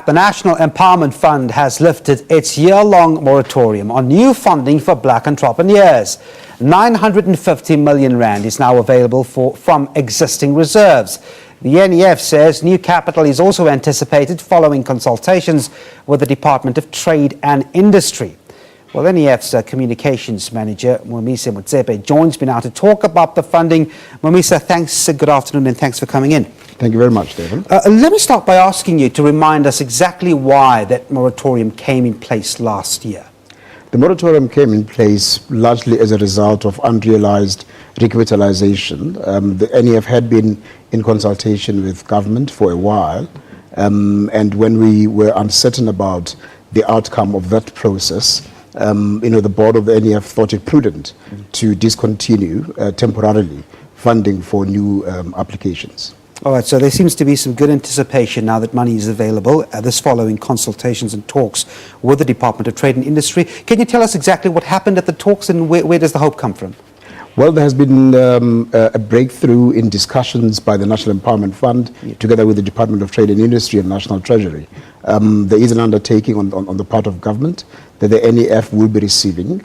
The National Empowerment Fund has lifted its year-long moratorium on new funding for black entrepreneurs. 950 million rand is now available from existing reserves. The NEF says new capital is also anticipated following consultations with the Department of Trade and Industry. Well, NEF's communications manager, Moemise Motsepe, joins me now to talk about the funding. Moemise, thanks, good afternoon, and thanks for coming in. Thank you very much, Stephen. Let me start by asking you to remind us exactly why that moratorium came in place last year. The moratorium came in place largely as a result of unrealized recapitalization. The NEF had been in consultation with government for a while, and when we were uncertain about the outcome of that process, the board of the NEF thought it prudent to discontinue temporarily funding for new applications. All right, so there seems to be some good anticipation now that money is available, this following consultations and talks with the Department of Trade and Industry. Can you tell us exactly what happened at the talks and where does the hope come from? Well, there has been a breakthrough in discussions by the National Empowerment Fund, together with the Department of Trade and Industry and National Treasury. There is an undertaking on the part of government that the NEF will be receiving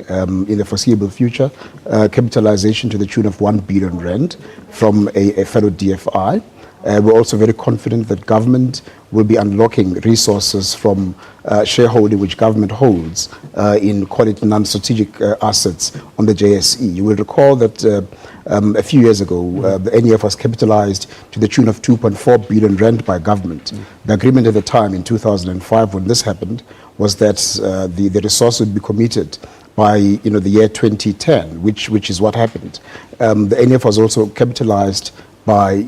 in the foreseeable future capitalization to the tune of 1 billion rand from a fellow DFI. We're also very confident that government will be unlocking resources from shareholding which government holds in, call it, non-strategic assets on the JSE. You will recall that a few years ago, the NEF was capitalized to the tune of 2.4 billion rand by government. The agreement at the time in 2005 when this happened was that the resource would be committed by the year 2010, which is what happened. The NEF was also capitalized by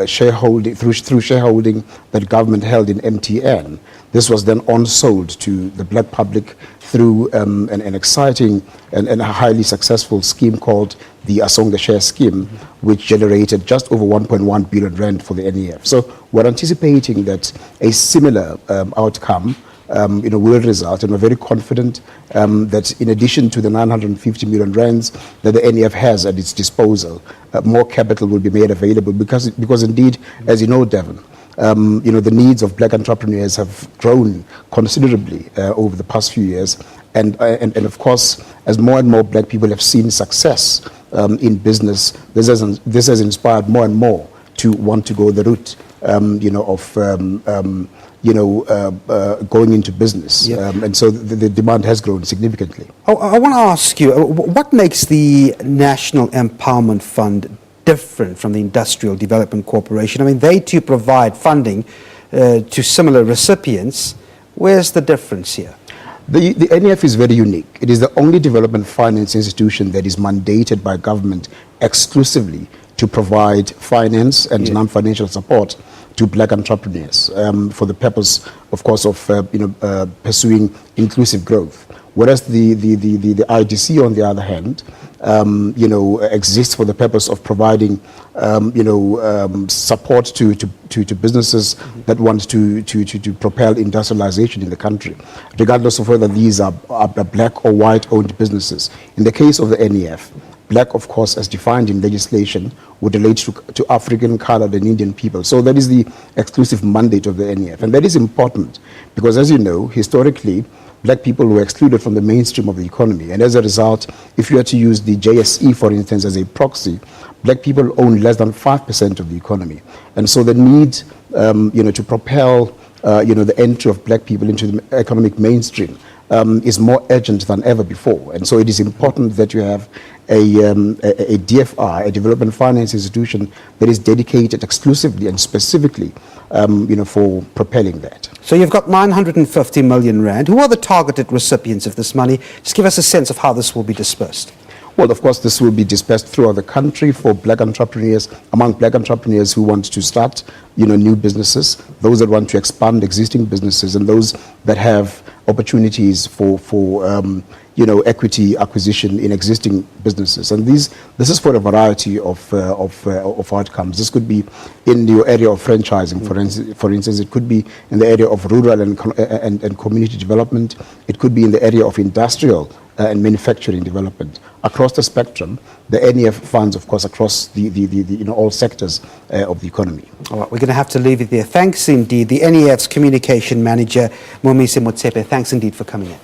shareholding through shareholding that government held in MTN. This was then on-sold to the black public through an exciting and a highly successful scheme called the Assange share scheme, which generated just over 1.1 billion rand for the NEF. So we're anticipating that a similar outcome will result, and we're very confident that in addition to the 950 million rands that the NEF has at its disposal, more capital will be made available because indeed, as you know, Devon, the needs of black entrepreneurs have grown considerably over the past few years, and of course, as more and more black people have seen success in business, this has inspired more and more to want to go the route going into business. And so the demand has grown significantly. I want to ask you, what makes the National Empowerment Fund different from the Industrial Development Corporation? I mean, they too provide funding to similar recipients. Where's the difference here? The NEF is very unique. It is the only development finance institution that is mandated by government exclusively to provide finance and non-financial support to black entrepreneurs for the purpose, of course, of pursuing inclusive growth. Whereas the IDC, on the other hand, exists for the purpose of providing support to businesses that want to propel industrialization in the country, regardless of whether these are black or white-owned businesses. In the case of the NEF, black, of course, as defined in legislation, would relate to African, colored, and Indian people. So that is the exclusive mandate of the NEF. And that is important because, as you know, historically, black people were excluded from the mainstream of the economy. And as a result, if you were to use the JSE, for instance, as a proxy, black people own less than 5% of the economy. And so the need to propel the entry of black people into the economic mainstream is more urgent than ever before. And so it is important that you have a DFI, a development finance institution, that is dedicated exclusively and specifically for propelling that. So you've got 950 million rand. Who are the targeted recipients of this money? Just give us a sense of how this will be dispersed. Well, of course, this will be dispersed throughout the country for black entrepreneurs, among black entrepreneurs who want to start, new businesses, those that want to expand existing businesses, and those that have opportunities for equity acquisition in existing businesses. And this is for a variety of outcomes. This could be in the area of franchising, for instance. It could be in the area of rural and community development. It could be in the area of industrial and manufacturing development. Across the spectrum, the NEF funds, of course, across the all sectors of the economy. All right, we're going to have to leave it there. Thanks indeed. The NEF's communication manager, Moemise Motsepe, thanks indeed for coming in.